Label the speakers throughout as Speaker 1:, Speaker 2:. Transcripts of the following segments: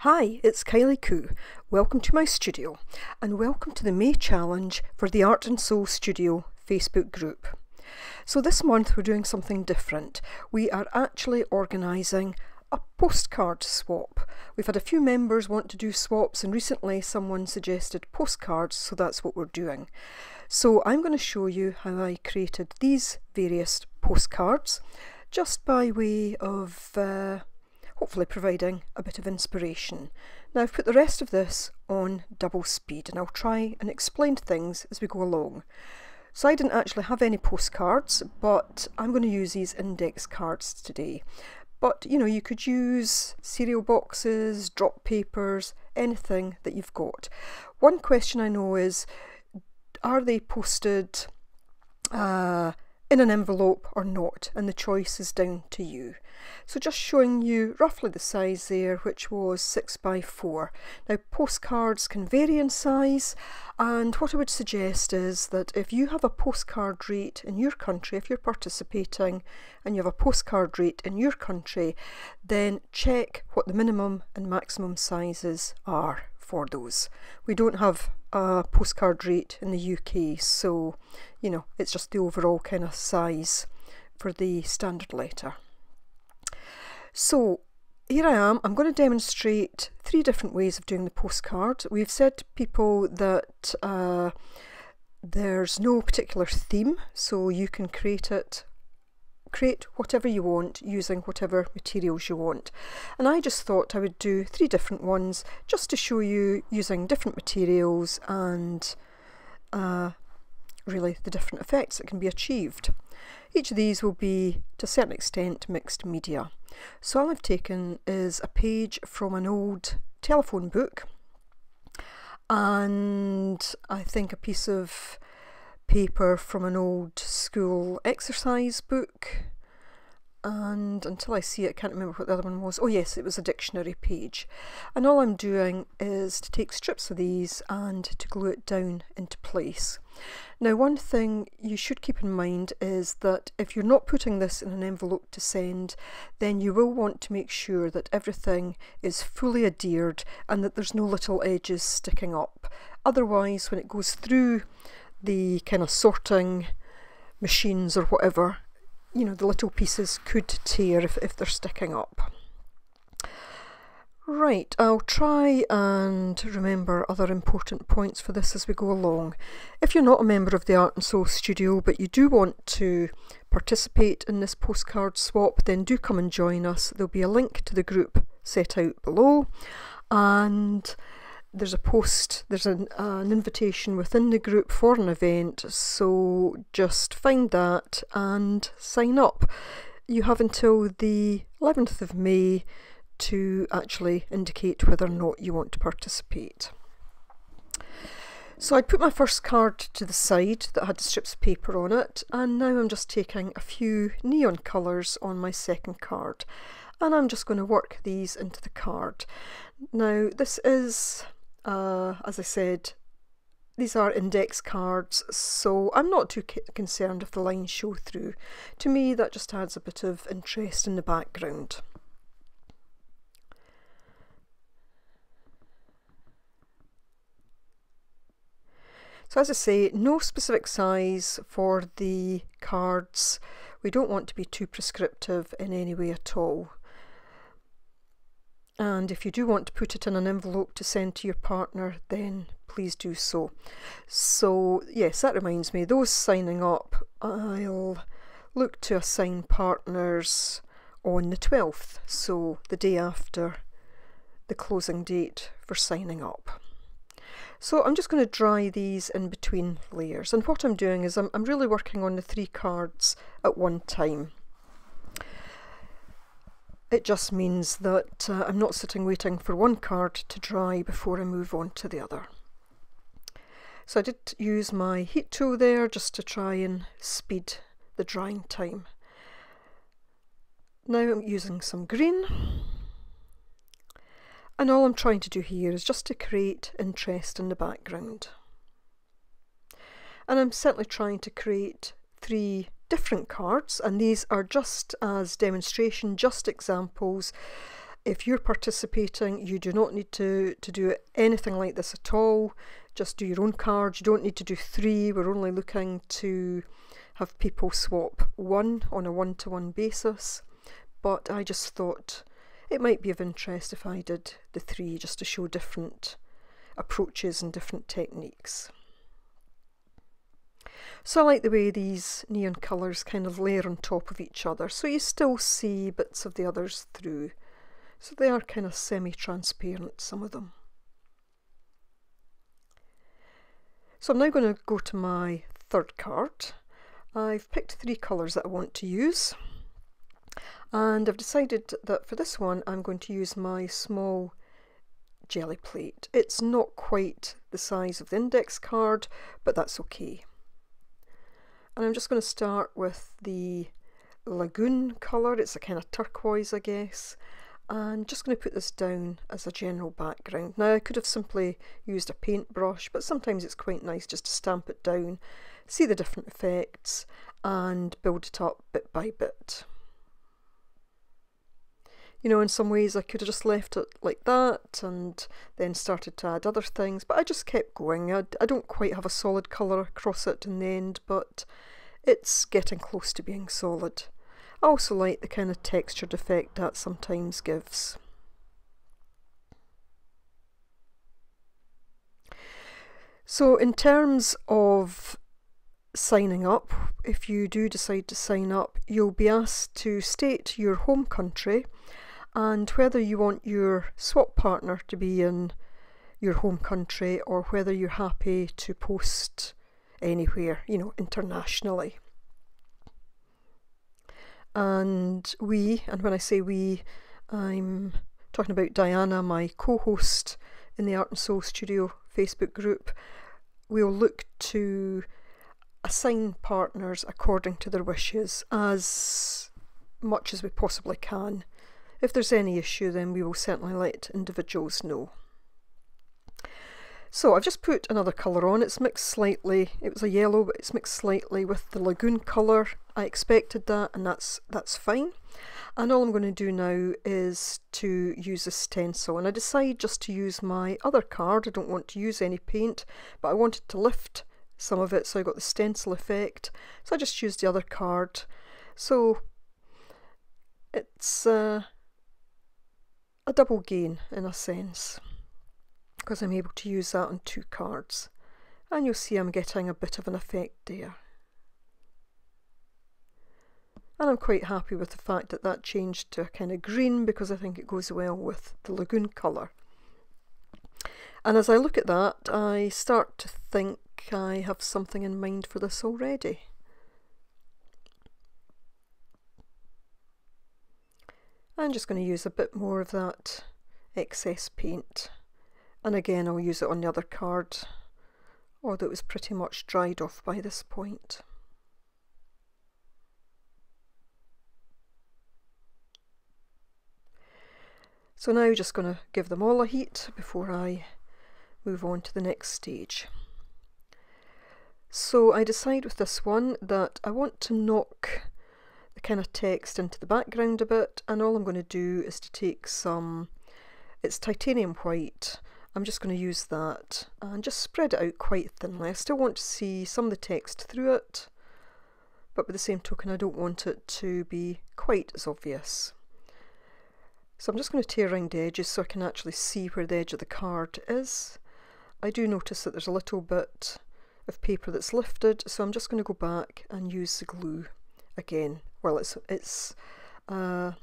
Speaker 1: Hi, it's Kylie Koo. Welcome to my studio and welcome to the May Challenge for the Art and Soul Studio Facebook group. So this month we're doing something different. We are actually organising a postcard swap. We've had a few members want to do swaps and recently someone suggested postcards, so that's what we're doing. So I'm going to show you how I created these various postcards just by way of hopefully providing a bit of inspiration. Now I've put the rest of this on double speed and I'll try and explain things as we go along. So I didn't actually have any postcards, but I'm going to use these index cards today. But you know, you could use cereal boxes, drop papers, anything that you've got. One question I know is, are they posted in an envelope or not? And the choice is down to you. So just showing you roughly the size there, which was 6 by 4. Now postcards can vary in size, and what I would suggest is that if you have a postcard rate in your country, if you're participating and you have a postcard rate in your country, then check what the minimum and maximum sizes are for those. We don't have a postcard rate in the UK, so you know, it's just the overall kind of size for the standard letter. So here I am. I'm going to demonstrate 3 different ways of doing the postcard. We've said to people that there's no particular theme, so you can create whatever you want using whatever materials you want. And I just thought I would do 3 different ones just to show you using different materials and really the different effects that can be achieved. Each of these will be to a certain extent mixed media. So all I've taken is a page from an old telephone book and I think a piece of paper from an old school exercise book, and until I see it I can't remember what the other one was. Oh yes, it was a dictionary page. And all I'm doing is to take strips of these and to glue it down into place. Now one thing you should keep in mind is that if you're not putting this in an envelope to send, then you will want to make sure that everything is fully adhered and that there's no little edges sticking up. Otherwise, when it goes through the kind of sorting machines or whatever, you know, the little pieces could tear if they're sticking up. Right, I'll try and remember other important points for this as we go along. If you're not a member of the Art and Soul Studio but you do want to participate in this postcard swap, then do come and join us. There'll be a link to the group set out below, and there's an invitation within the group for an event, so just find that and sign up. You have until the 11th of May to actually indicate whether or not you want to participate. So I put my first card to the side that had the strips of paper on it, and now I'm just taking a few neon colours on my second card and I'm just going to work these into the card. Now this is as I said, these are index cards, so I'm not too concerned if the lines show through. To me that just adds a bit of interest in the background. So as I say, no specific size for the cards. We don't want to be too prescriptive in any way at all. And if you do want to put it in an envelope to send to your partner, then please do so. So yes, that reminds me, those signing up, I'll look to assign partners on the 12th, so the day after the closing date for signing up. So I'm just going to dry these in between layers, and what I'm doing is I'm really working on the 3 cards at one time. It just means that I'm not sitting waiting for one card to dry before I move on to the other. So I did use my heat tool there just to try and speed the drying time. Now I'm using some green, and all I'm trying to do here is just to create interest in the background. And I'm certainly trying to create 3 different cards, and these are just as demonstration, just examples. If you're participating, you do not need to do anything like this at all. Just do your own cards. You don't need to do 3. We're only looking to have people swap 1 on a one-to-one basis. But I just thought it might be of interest if I did the 3 just to show different approaches and different techniques. So I like the way these neon colours kind of layer on top of each other, so you still see bits of the others through. So they are kind of semi-transparent, some of them. So I'm now going to go to my third card. I've picked 3 colours that I want to use, and I've decided that for this one I'm going to use my small jelly plate. It's not quite the size of the index card, but that's okay. And I'm just going to start with the Lagoon colour. It's a kind of turquoise, I guess. And just going to put this down as a general background. Now I could have simply used a paintbrush, but sometimes it's quite nice just to stamp it down, see the different effects and build it up bit by bit. You know, in some ways I could have just left it like that and then started to add other things, but I just kept going. I don't quite have a solid colour across it in the end, but it's getting close to being solid. I also like the kind of textured effect that sometimes gives. So in terms of signing up, if you do decide to sign up, you'll be asked to state your home country and whether you want your swap partner to be in your home country or whether you're happy to post anywhere, you know, internationally. And when I say we, I'm talking about Diana, my co-host in the Art and Soul Studio Facebook group. We'll look to assign partners according to their wishes as much as we possibly can. If there's any issue, then we will certainly let individuals know. So I've just put another colour on. It's mixed slightly. It was a yellow, but it's mixed slightly with the Lagoon colour. I expected that, and that's fine. And all I'm going to do now is to use a stencil, and I decide just to use my other card. I don't want to use any paint, but I wanted to lift some of it, so I got the stencil effect. So I just used the other card. So it's a double gain in a sense, because I'm able to use that on 2 cards. And you'll see I'm getting a bit of an effect there. And I'm quite happy with the fact that that changed to a kind of green, because I think it goes well with the Lagoon colour. And as I look at that, I start to think I have something in mind for this already. I'm just going to use a bit more of that excess paint. And again, I'll use it on the other card, although it was pretty much dried off by this point. So now I'm just going to give them all a heat before I move on to the next stage. So I decide with this one that I want to knock the kind of text into the background a bit, and all I'm going to do is to take some, it's titanium white, I'm just going to use that and just spread it out quite thinly. I still want to see some of the text through it, but by the same token I don't want it to be quite as obvious. So I'm just going to tear around the edges so I can actually see where the edge of the card is. I do notice that there's a little bit of paper that's lifted, so I'm just going to go back and use the glue again. Well, it's matte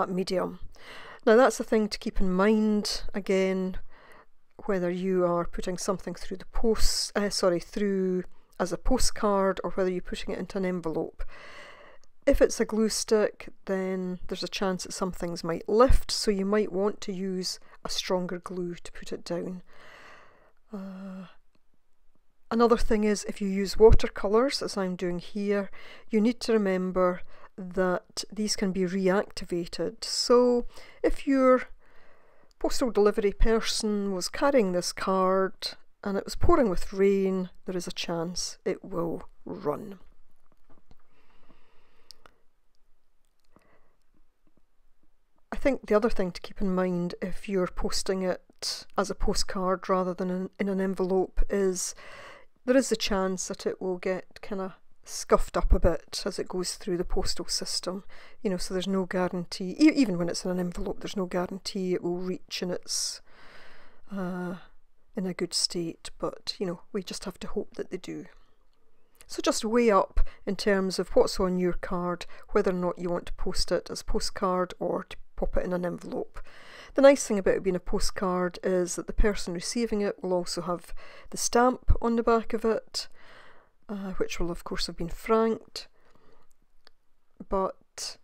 Speaker 1: medium. Now that's the thing to keep in mind, again, whether you are putting something through the post, through as a postcard, or whether you're putting it into an envelope. If it's a glue stick, then there's a chance that some things might lift, so you might want to use a stronger glue to put it down. Another thing is, if you use watercolours, as I'm doing here, you need to remember that these can be reactivated. So if your postal delivery person was carrying this card and it was pouring with rain, there is a chance it will run. I think the other thing to keep in mind if you're posting it as a postcard rather than in an envelope is there is the chance that it will get kind of scuffed up a bit as it goes through the postal system, you know, so there's no guarantee, even when it's in an envelope, there's no guarantee it will reach in its in a good state, but you know, we just have to hope that they do. So just weigh up in terms of what's on your card, whether or not you want to post it as postcard or to pop it in an envelope. The nice thing about it being a postcard is that the person receiving it will also have the stamp on the back of it, which will of course have been franked, but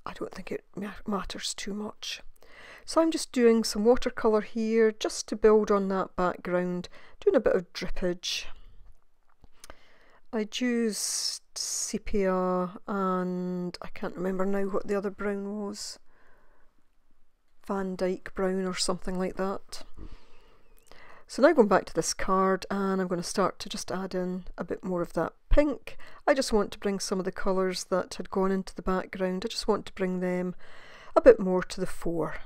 Speaker 1: I don't think it matters too much. So I'm just doing some watercolour here just to build on that background, doing a bit of drippage. I'd used sepia and I can't remember now what the other brown was. Van Dyke brown or something like that. So now going back to this card, and I'm going to start to just add in a bit more of that pink. I just want to bring some of the colours that had gone into the background, I just want to bring them a bit more to the fore.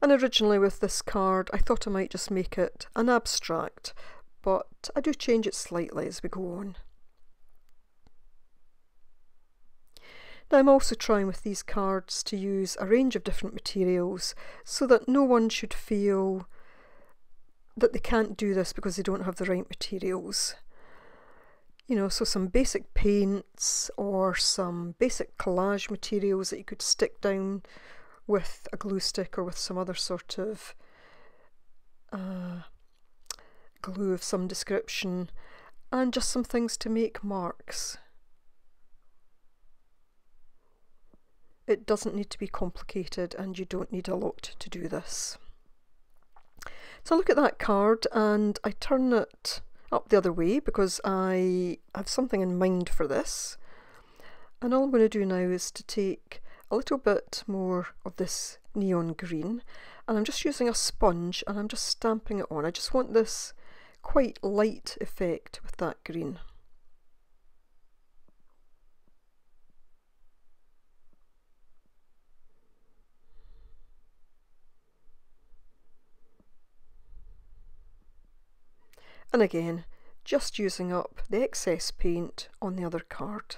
Speaker 1: And originally with this card I thought I might just make it an abstract, but I do change it slightly as we go on. Now I'm also trying with these cards to use a range of different materials so that no one should feel that they can't do this because they don't have the right materials. You know, so some basic paints or some basic collage materials that you could stick down with a glue stick or with some other sort of glue of some description, and just some things to make marks. It doesn't need to be complicated and you don't need a lot to do this. So look at that card and I turn it up the other way because I have something in mind for this. And all I'm going to do now is to take a little bit more of this neon green, and I'm just using a sponge and I'm just stamping it on. I just want this quite light effect with that green. And again, just using up the excess paint on the other card.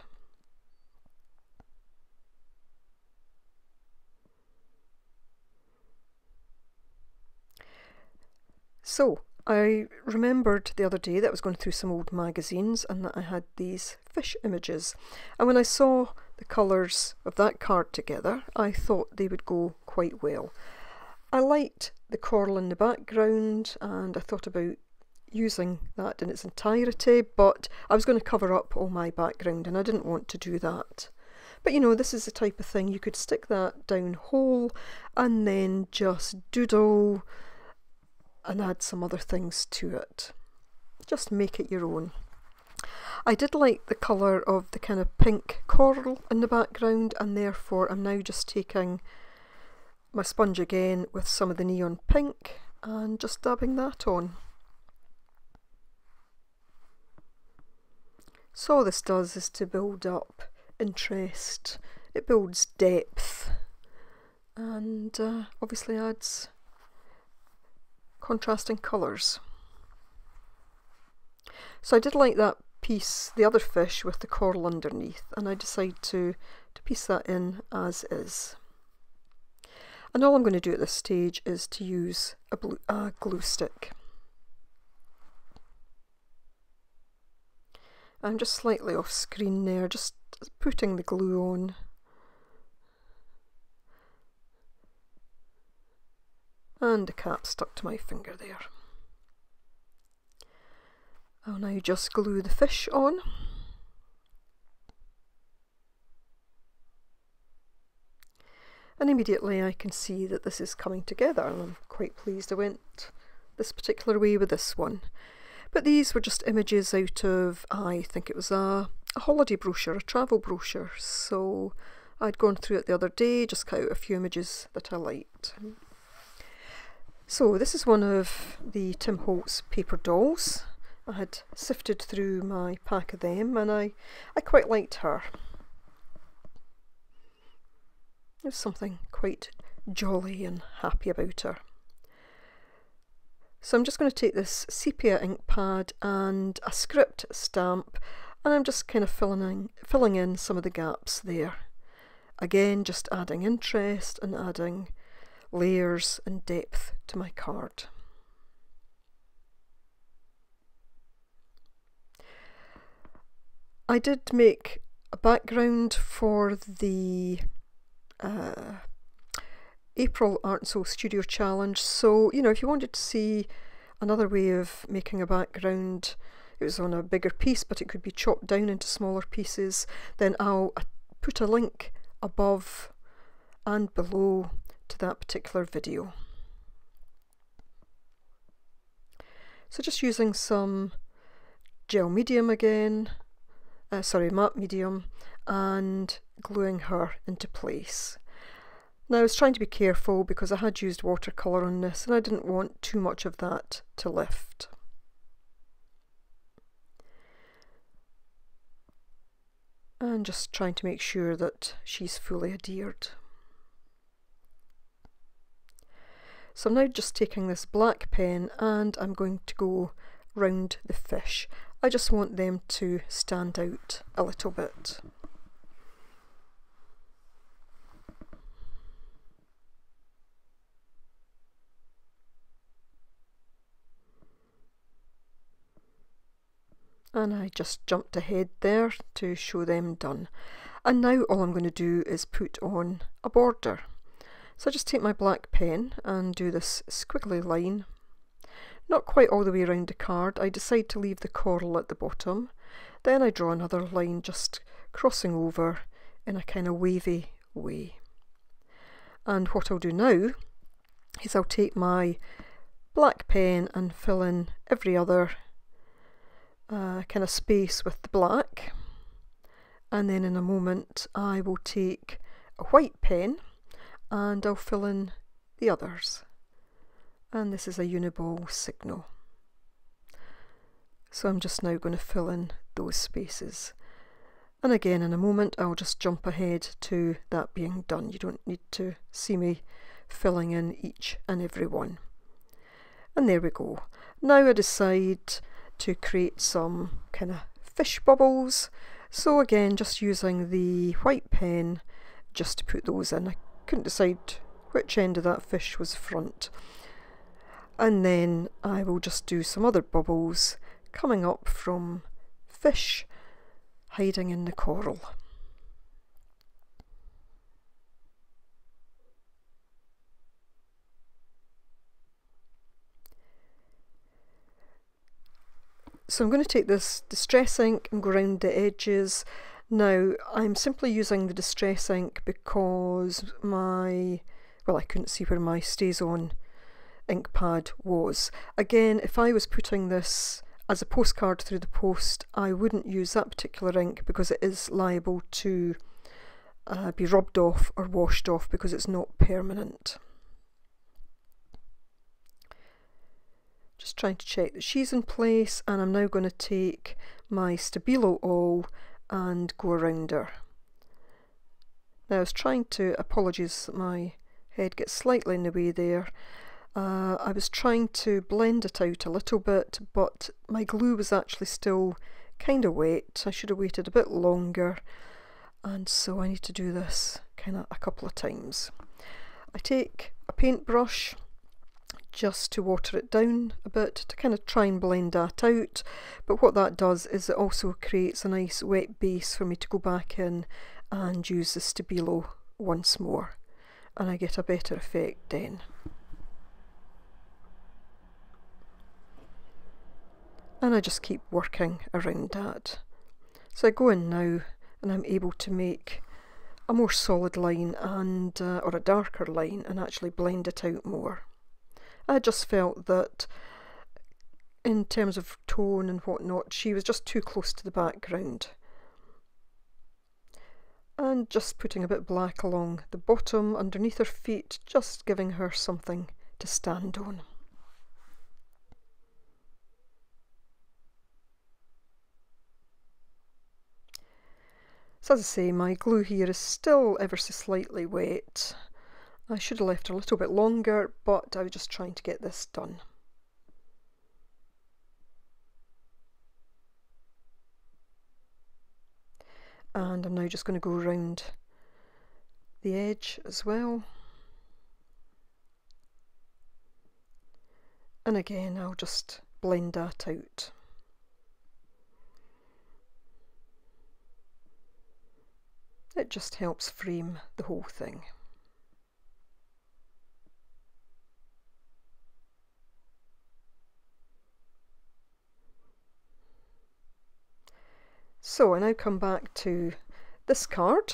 Speaker 1: So I remembered the other day that I was going through some old magazines and that I had these fish images, and when I saw the colours of that card together I thought they would go quite well. I liked the coral in the background and I thought about using that in its entirety, but I was going to cover up all my background and I didn't want to do that. But you know, this is the type of thing you could stick that down whole and then just doodle and add some other things to it. Just make it your own. I did like the colour of the kind of pink coral in the background, and therefore I'm now just taking my sponge again with some of the neon pink and just dabbing that on. So all this does is to build up interest, it builds depth, and obviously adds contrasting colours. So I did like that piece, the other fish with the coral underneath, and I decided to piece that in as is. And all I'm going to do at this stage is to use a glue stick. I'm just slightly off screen there, just putting the glue on. And the cap stuck to my finger there. I'll now just glue the fish on. And immediately I can see that this is coming together, and I'm quite pleased I went this particular way with this one. But these were just images out of, I think it was a holiday brochure, a travel brochure. So I'd gone through it the other day, just cut out a few images that I liked. So this is one of the Tim Holtz paper dolls. I had sifted through my pack of them and I quite liked her. There's something quite jolly and happy about her. So I'm just going to take this sepia ink pad and a script stamp, and I'm just kind of filling in some of the gaps there. Again, just adding interest and adding layers and depth to my card. I did make a background for the April Art and Soul Studio Challenge, so you know, if you wanted to see another way of making a background, it was on a bigger piece but it could be chopped down into smaller pieces, then I'll put a link above and below to that particular video. So just using some gel medium again, matte medium, and gluing her into place. Now I was trying to be careful because I had used watercolour on this and I didn't want too much of that to lift. And just trying to make sure that she's fully adhered. So I'm now just taking this black pen and I'm going to go round the fish. I just want them to stand out a little bit. And I just jumped ahead there to show them done. And now all I'm going to do is put on a border. So I just take my black pen and do this squiggly line. Not quite all the way around the card. I decide to leave the coral at the bottom. Then I draw another line just crossing over in a kind of wavy way. And what I'll do now is I'll take my black pen and fill in every other kind of space with the black, and then in a moment I will take a white pen and I'll fill in the others, and this is a uniball signal. So I'm just now going to fill in those spaces, and again in a moment I'll just jump ahead to that being done. You don't need to see me filling in each and every one. And there we go. Now I decide to create some kind of fish bubbles, so again just using the white pen just to put those in. I couldn't decide which end of that fish was front, and then I will just do some other bubbles coming up from fish hiding in the coral. So I'm going to take this distress ink and go around the edges. Now I'm simply using the distress ink because I couldn't see where my stays on ink pad was. Again, if I was putting this as a postcard through the post, I wouldn't use that particular ink because it is liable to be rubbed off or washed off because it's not permanent. Just trying to check that she's in place, and I'm now going to take my Stabilo awl and go around her. Now I was trying to, apologies that my head gets slightly in the way there, I was trying to blend it out a little bit, but my glue was actually still kind of wet. I should have waited a bit longer, and so I need to do this kind of a couple of times. I take a paintbrush just to water it down a bit to kind of try and blend that out, but what that does is it also creates a nice wet base for me to go back in and use the Stabilo once more, and I get a better effect then. And I just keep working around that. So I go in now and I'm able to make a more solid line and or a darker line and actually blend it out more. I just felt that in terms of tone and whatnot, she was just too close to the background. And just putting a bit black along the bottom underneath her feet, just giving her something to stand on. So as I say, my glue here is still ever so slightly wet. I should have left it a little bit longer, but I was just trying to get this done. And I'm now just going to go around the edge as well. And again, I'll just blend that out. It just helps frame the whole thing. So I now come back to this card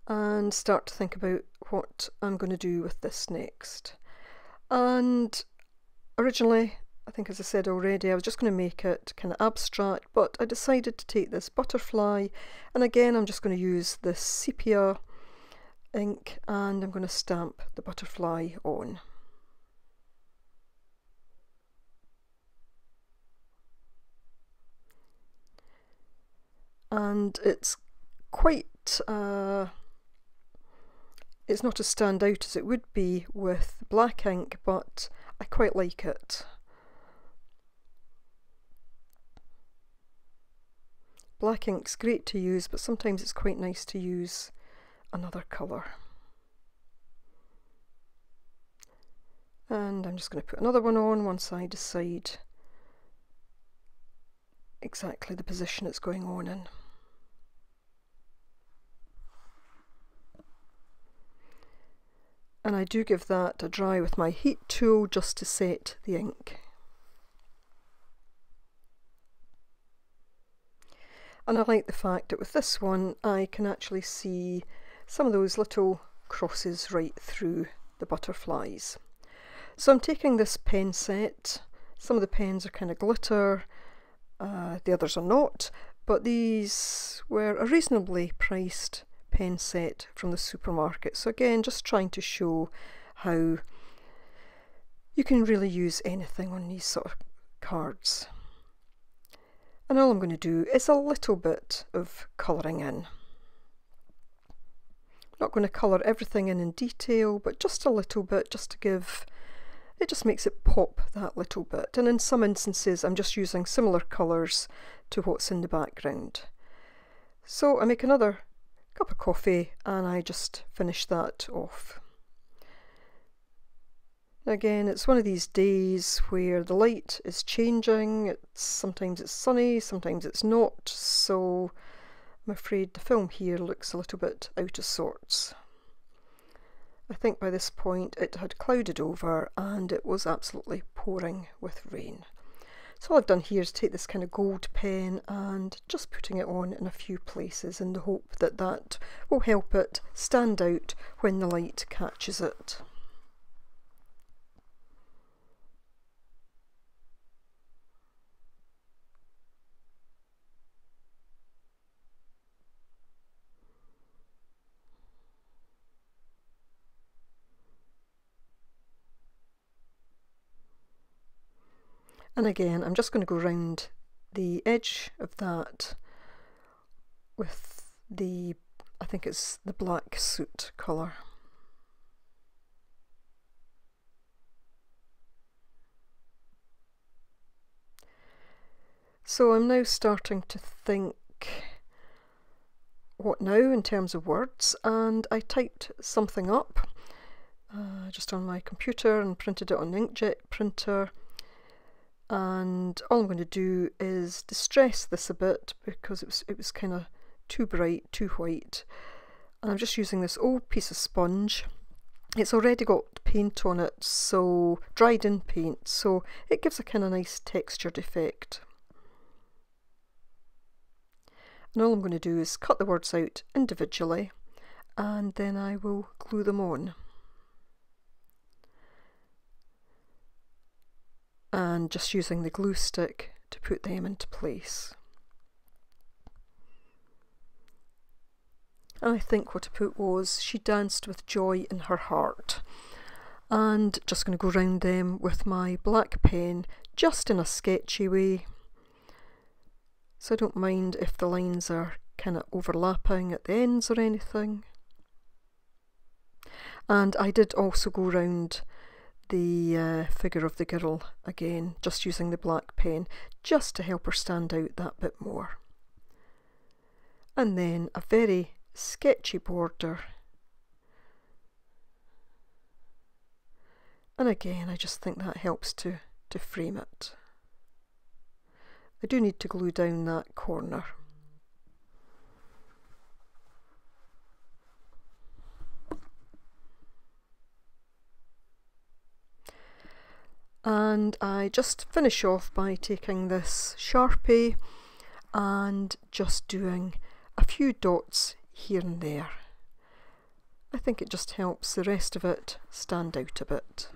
Speaker 1: and start to think about what I'm going to do with this next. And originally, I think as I said already, I was just going to make it kind of abstract, but I decided to take this butterfly, and again I'm just going to use this sepia ink and I'm going to stamp the butterfly on. And it's quite, it's not as stand out as it would be with black ink, but I quite like it. Black ink's great to use, but sometimes it's quite nice to use another colour. And I'm just going to put another one on once I decide exactly the position it's going on in. And I do give that a dry with my heat tool just to set the ink. And I like the fact that with this one I can actually see some of those little crosses right through the butterflies. So I'm taking this pen set. Some of the pens are kind of glitter, the others are not, but these were a reasonably priced pen set from the supermarket. So again, just trying to show how you can really use anything on these sort of cards. And all I'm going to do is a little bit of colouring in. I'm not going to colour everything in detail, but just a little bit, just to give, it just makes it pop that little bit. And in some instances I'm just using similar colours to what's in the background. So I make another cup of coffee and I just finish that off. Again, it's one of these days where the light is changing. Sometimes it's sunny, sometimes it's not, so I'm afraid the film here looks a little bit out of sorts. I think by this point it had clouded over and it was absolutely pouring with rain. So all I've done here is take this kind of gold pen and just putting it on in a few places in the hope that that will help it stand out when the light catches it. And again, I'm just going to go around the edge of that with the, I think it's the black soot colour. So I'm now starting to think, what now in terms of words, and I typed something up just on my computer and printed it on an inkjet printer. And all I'm going to do is distress this a bit because it was kind of too bright, too white. And I'm just using this old piece of sponge. It's already got paint on it, so dried in paint, so it gives a kind of nice textured effect. And all I'm going to do is cut the words out individually and then I will glue them on. And just using the glue stick to put them into place. And I think what I put was, she danced with joy in her heart. And just going to go round them with my black pen, just in a sketchy way. So I don't mind if the lines are kind of overlapping at the ends or anything. And I did also go round the figure of the girl again, just using the black pen, just to help her stand out that bit more. And then a very sketchy border. And again, I just think that helps to frame it. I do need to glue down that corner. And I just finish off by taking this Sharpie and just doing a few dots here and there. I think it just helps the rest of it stand out a bit.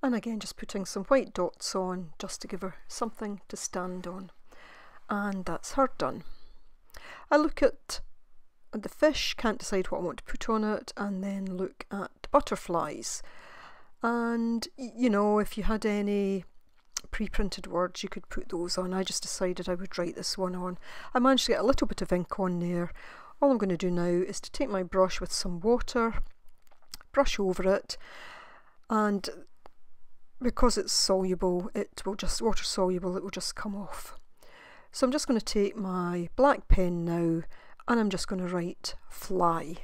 Speaker 1: And again, just putting some white dots on just to give her something to stand on. And that's her done. I look at the fish, can't decide what I want to put on it, and then look at the butterflies. And, you know, if you had any pre-printed words, you could put those on. I just decided I would write this one on. I managed to get a little bit of ink on there. All I'm going to do now is to take my brush with some water, brush over it, and because it's soluble, it will just, water soluble, it will just come off. So I'm just going to take my black pen now and I'm just going to write fly.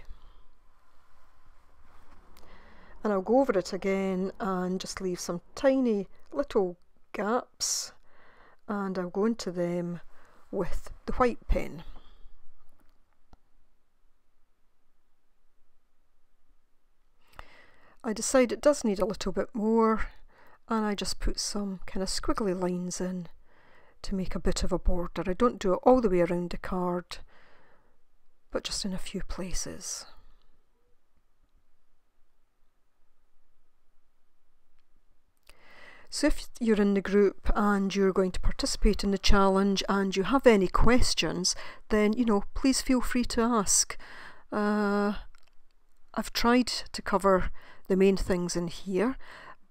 Speaker 1: And I'll go over it again and just leave some tiny little gaps, and I'll go into them with the white pen. I decide it does need a little bit more, and I just put some kind of squiggly lines in to make a bit of a border. I don't do it all the way around the card, but just in a few places. So if you're in the group and you're going to participate in the challenge and you have any questions, then, you know, please feel free to ask. I've tried to cover the main things in here,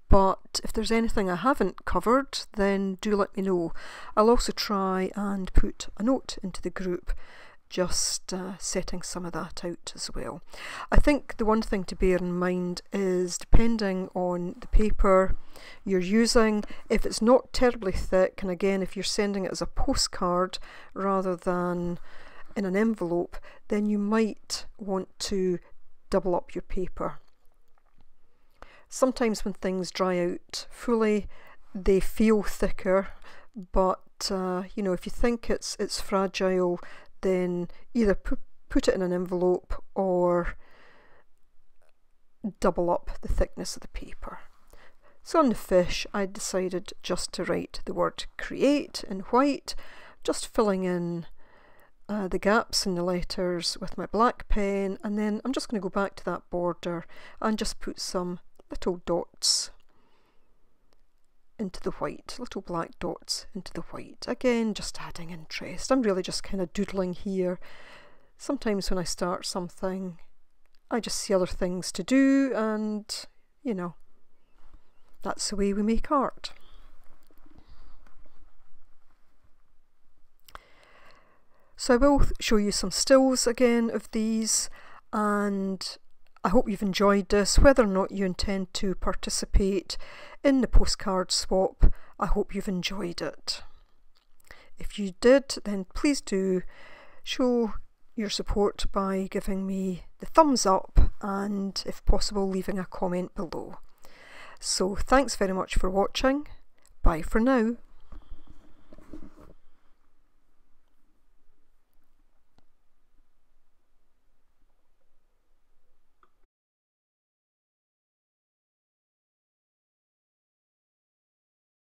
Speaker 1: but if there's anything I haven't covered, then do let me know. I'll also try and put a note into the group, just setting some of that out as well. I think the one thing to bear in mind is, depending on the paper you're using, if it's not terribly thick, and again if you're sending it as a postcard rather than in an envelope, then you might want to double up your paper. Sometimes when things dry out fully, they feel thicker, but you know, if you think it's fragile, then either put it in an envelope or double up the thickness of the paper. So on the fish, I decided just to write the word create in white, just filling in the gaps in the letters with my black pen, and then I'm just going to go back to that border and just put some little dots into the white, little black dots into the white. Again, just adding interest. I'm really just kind of doodling here. Sometimes when I start something, I just see other things to do, and, you know, that's the way we make art. So I will show you some stills again of these, and I hope you've enjoyed this. Whether or not you intend to participate in the postcard swap, I hope you've enjoyed it. If you did, then please do show your support by giving me the thumbs up and, if possible, leaving a comment below. So thanks very much for watching. Bye for now.